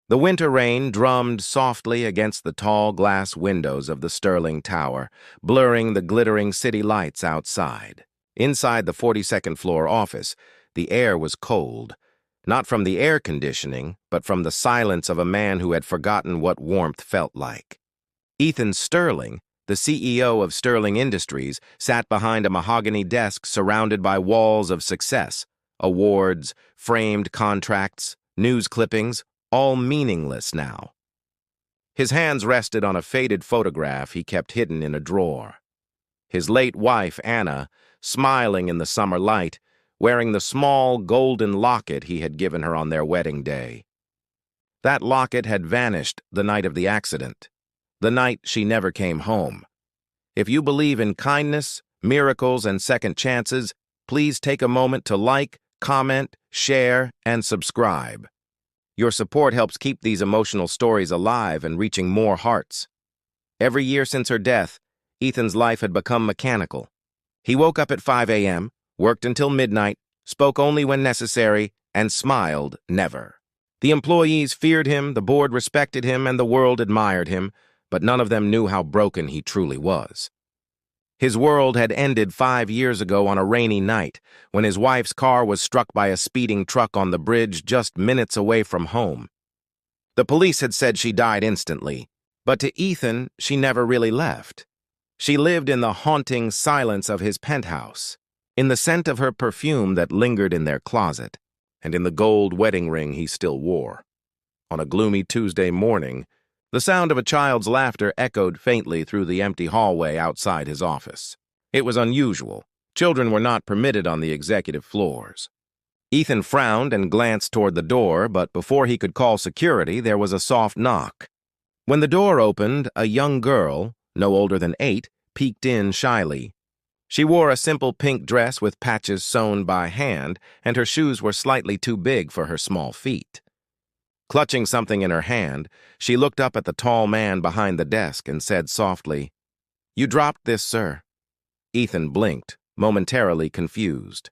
The winter rain drummed softly against the tall glass windows of the Sterling Tower, blurring the glittering city lights outside. Inside the 42nd floor office, the air was cold, not from the air conditioning, but from the silence of a man who had forgotten what warmth felt like. Ethan Sterling, the CEO of Sterling Industries, sat behind a mahogany desk surrounded by walls of success, awards, framed contracts, news clippings, all meaningless now. His hands rested on a faded photograph he kept hidden in a drawer. His late wife, Anna, smiling in the summer light, wearing the small golden locket he had given her on their wedding day. That locket had vanished the night of the accident, the night she never came home. If you believe in kindness, miracles, and second chances, please take a moment to like, comment, share, and subscribe. Your support helps keep these emotional stories alive and reaching more hearts. Every year since her death, Ethan's life had become mechanical. He woke up at 5 a.m., worked until midnight, spoke only when necessary, and smiled never. The employees feared him, the board respected him, and the world admired him, but none of them knew how broken he truly was. His world had ended 5 years ago on a rainy night, when his wife's car was struck by a speeding truck on the bridge just minutes away from home. The police had said she died instantly, but to Ethan, she never really left. She lived in the haunting silence of his penthouse, in the scent of her perfume that lingered in their closet, and in the gold wedding ring he still wore. On a gloomy Tuesday morning, the sound of a child's laughter echoed faintly through the empty hallway outside his office. It was unusual. Children were not permitted on the executive floors. Ethan frowned and glanced toward the door, but before he could call security, there was a soft knock. When the door opened, a young girl, no older than 8, peeked in shyly. She wore a simple pink dress with patches sewn by hand, and her shoes were slightly too big for her small feet. Clutching something in her hand, she looked up at the tall man behind the desk and said softly, "You dropped this, sir." Ethan blinked, momentarily confused.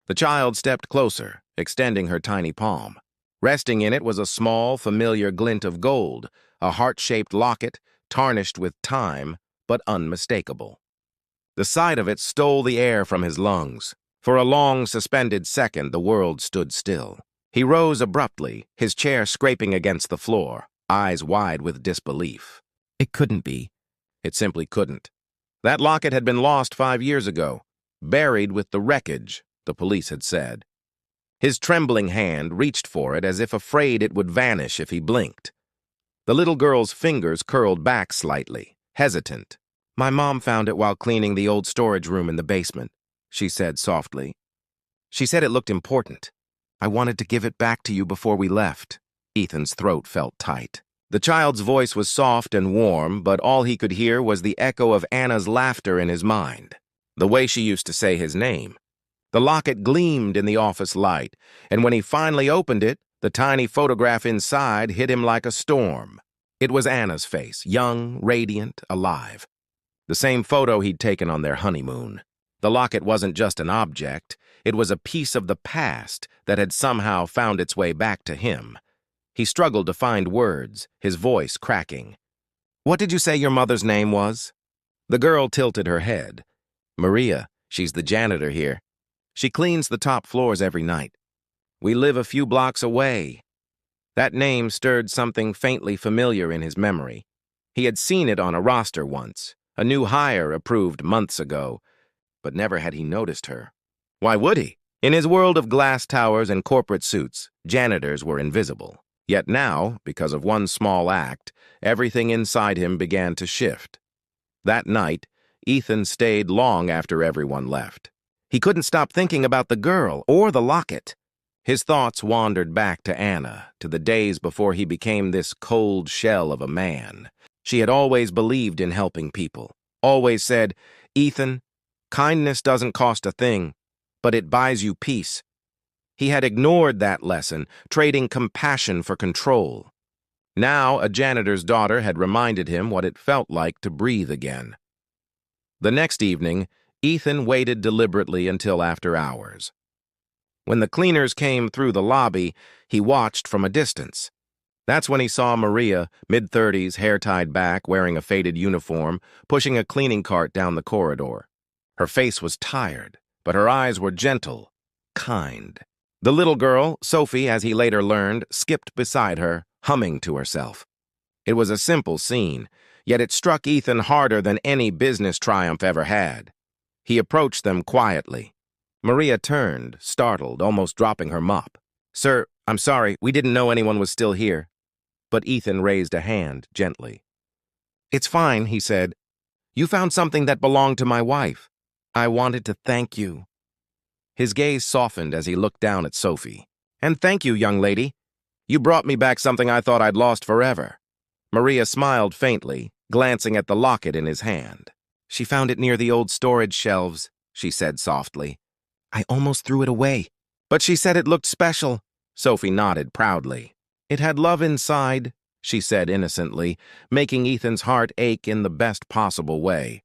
The child stepped closer, extending her tiny palm. Resting in it was a small, familiar glint of gold, a heart-shaped locket, tarnished with time, but unmistakable. The sight of it stole the air from his lungs. For a long, suspended second, the world stood still. He rose abruptly, his chair scraping against the floor, eyes wide with disbelief. It couldn't be. It simply couldn't. That locket had been lost 5 years ago, buried with the wreckage, the police had said. His trembling hand reached for it as if afraid it would vanish if he blinked. The little girl's fingers curled back slightly, hesitant. "My mom found it while cleaning the old storage room in the basement," she said softly. "She said it looked important. I wanted to give it back to you before we left." Ethan's throat felt tight. The child's voice was soft and warm, but all he could hear was the echo of Anna's laughter in his mind, the way she used to say his name. The locket gleamed in the office light, and when he finally opened it, the tiny photograph inside hit him like a storm. It was Anna's face, young, radiant, alive. The same photo he'd taken on their honeymoon. The locket wasn't just an object, it was a piece of the past that had somehow found its way back to him. He struggled to find words, his voice cracking. "What did you say your mother's name was?" The girl tilted her head. "Maria, she's the janitor here. She cleans the top floors every night. We live a few blocks away." That name stirred something faintly familiar in his memory. He had seen it on a roster once, a new hire approved months ago, but never had he noticed her. Why would he? In his world of glass towers and corporate suits, janitors were invisible. Yet now, because of one small act, everything inside him began to shift. That night, Ethan stayed long after everyone left. He couldn't stop thinking about the girl or the locket. His thoughts wandered back to Anna, to the days before he became this cold shell of a man. She had always believed in helping people, always said, "Ethan, kindness doesn't cost a thing, but it buys you peace." He had ignored that lesson, trading compassion for control. Now, a janitor's daughter had reminded him what it felt like to breathe again. The next evening, Ethan waited deliberately until after hours. When the cleaners came through the lobby, he watched from a distance. That's when he saw Maria, mid-30s, hair tied back, wearing a faded uniform, pushing a cleaning cart down the corridor. Her face was tired, but her eyes were gentle, kind. The little girl, Sophie, as he later learned, skipped beside her, humming to herself. It was a simple scene, yet it struck Ethan harder than any business triumph ever had. He approached them quietly. Maria turned, startled, almost dropping her mop. "Sir, I'm sorry, we didn't know anyone was still here." But Ethan raised a hand, gently. "It's fine," he said. "You found something that belonged to my wife. I wanted to thank you." His gaze softened as he looked down at Sophie. "And thank you, young lady. You brought me back something I thought I'd lost forever." Maria smiled faintly, glancing at the locket in his hand. "She found it near the old storage shelves," she said softly. "I almost threw it away. But she said it looked special." Sophie nodded proudly. "It had love inside," she said innocently, making Ethan's heart ache in the best possible way.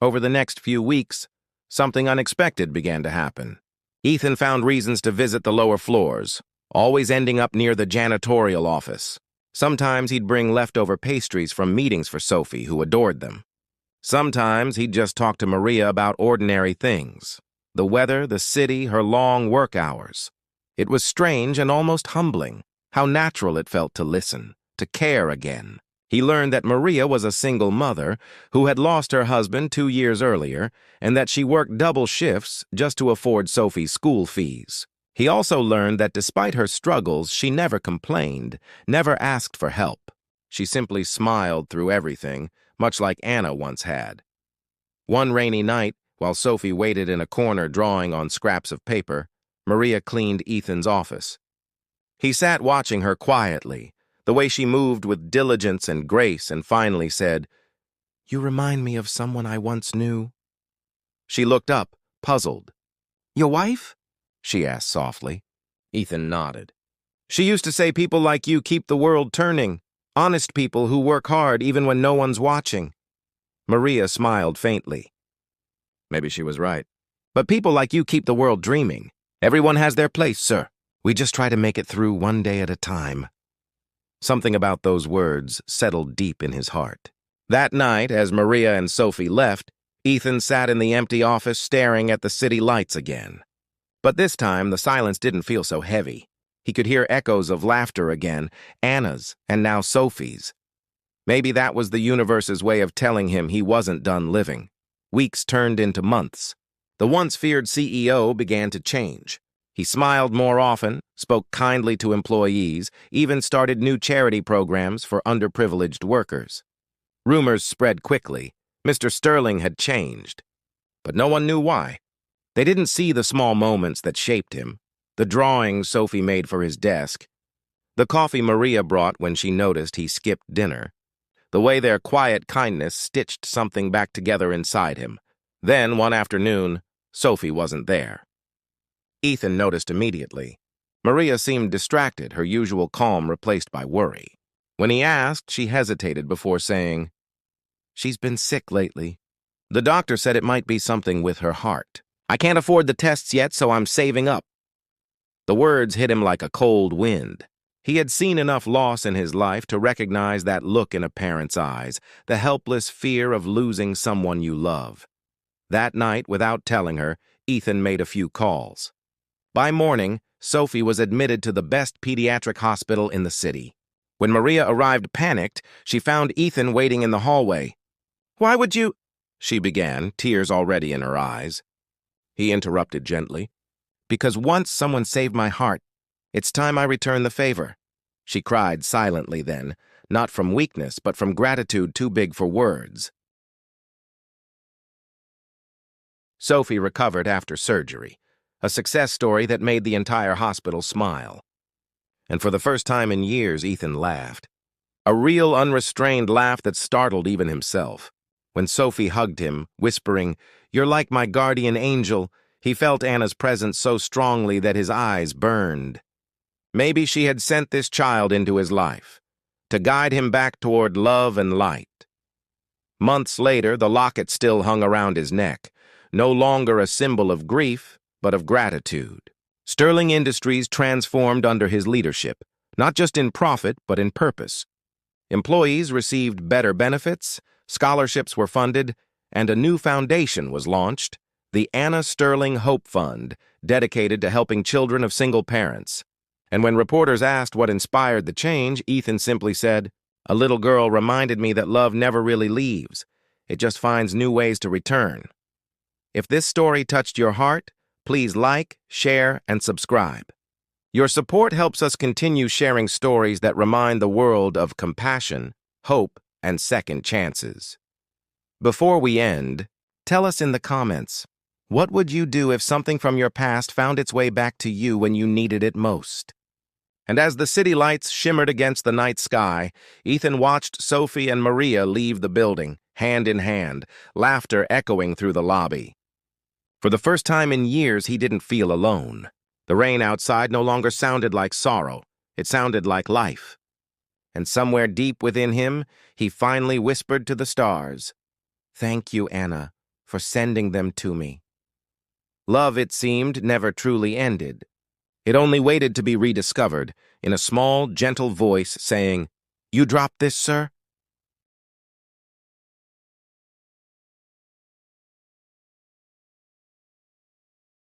Over the next few weeks, something unexpected began to happen. Ethan found reasons to visit the lower floors, always ending up near the janitorial office. Sometimes he'd bring leftover pastries from meetings for Sophie, who adored them. Sometimes he'd just talk to Maria about ordinary things. The weather, the city, her long work hours. It was strange and almost humbling, how natural it felt to listen, to care again. He learned that Maria was a single mother who had lost her husband 2 years earlier, and that she worked double shifts just to afford Sophie's school fees. He also learned that despite her struggles, she never complained, never asked for help. She simply smiled through everything, much like Anna once had. One rainy night, while Sophie waited in a corner drawing on scraps of paper, Maria cleaned Ethan's office. He sat watching her quietly, the way she moved with diligence and grace, and finally said, "You remind me of someone I once knew." She looked up, puzzled. "Your wife?" she asked softly. Ethan nodded. "She used to say people like you keep the world turning, honest people who work hard even when no one's watching." Maria smiled faintly. Maybe she was right. "But people like you keep the world dreaming. Everyone has their place, sir. We just try to make it through one day at a time." Something about those words settled deep in his heart. That night, as Maria and Sophie left, Ethan sat in the empty office staring at the city lights again. But this time, the silence didn't feel so heavy. He could hear echoes of laughter again, Anna's and now Sophie's. Maybe that was the universe's way of telling him he wasn't done living. Weeks turned into months. The once feared CEO began to change. He smiled more often, spoke kindly to employees, even started new charity programs for underprivileged workers. Rumors spread quickly. Mr. Sterling had changed. But no one knew why. They didn't see the small moments that shaped him, the drawings Sophie made for his desk, the coffee Maria brought when she noticed he skipped dinner, the way their quiet kindness stitched something back together inside him. Then, one afternoon, Sophie wasn't there. Ethan noticed immediately. Maria seemed distracted, her usual calm replaced by worry. When he asked, she hesitated before saying, "She's been sick lately. The doctor said it might be something with her heart. I can't afford the tests yet, so I'm saving up." The words hit him like a cold wind. He had seen enough loss in his life to recognize that look in a parent's eyes, the helpless fear of losing someone you love. That night, without telling her, Ethan made a few calls. By morning, Sophie was admitted to the best pediatric hospital in the city. When Maria arrived panicked, she found Ethan waiting in the hallway. "Why would you—" she began, tears already in her eyes. He interrupted gently. "Because once someone saved my heart. It's time I return the favor." She cried silently then, not from weakness, but from gratitude too big for words. Sophie recovered after surgery, a success story that made the entire hospital smile. And for the first time in years, Ethan laughed. A real, unrestrained laugh that startled even himself. When Sophie hugged him, whispering, "You're like my guardian angel," he felt Anna's presence so strongly that his eyes burned. Maybe she had sent this child into his life, to guide him back toward love and light. Months later, the locket still hung around his neck, no longer a symbol of grief, but of gratitude. Sterling Industries transformed under his leadership, not just in profit, but in purpose. Employees received better benefits, scholarships were funded, and a new foundation was launched, the Anna Sterling Hope Fund, dedicated to helping children of single parents. And when reporters asked what inspired the change, Ethan simply said, "A little girl reminded me that love never really leaves. It just finds new ways to return." If this story touched your heart, please like, share, and subscribe. Your support helps us continue sharing stories that remind the world of compassion, hope, and second chances. Before we end, tell us in the comments, what would you do if something from your past found its way back to you when you needed it most? And as the city lights shimmered against the night sky, Ethan watched Sophie and Maria leave the building, hand in hand, laughter echoing through the lobby. For the first time in years, he didn't feel alone. The rain outside no longer sounded like sorrow. It sounded like life. And somewhere deep within him, he finally whispered to the stars, "Thank you, Anna, for sending them to me." Love, it seemed, never truly ended. It only waited to be rediscovered, in a small, gentle voice saying, "You dropped this, sir?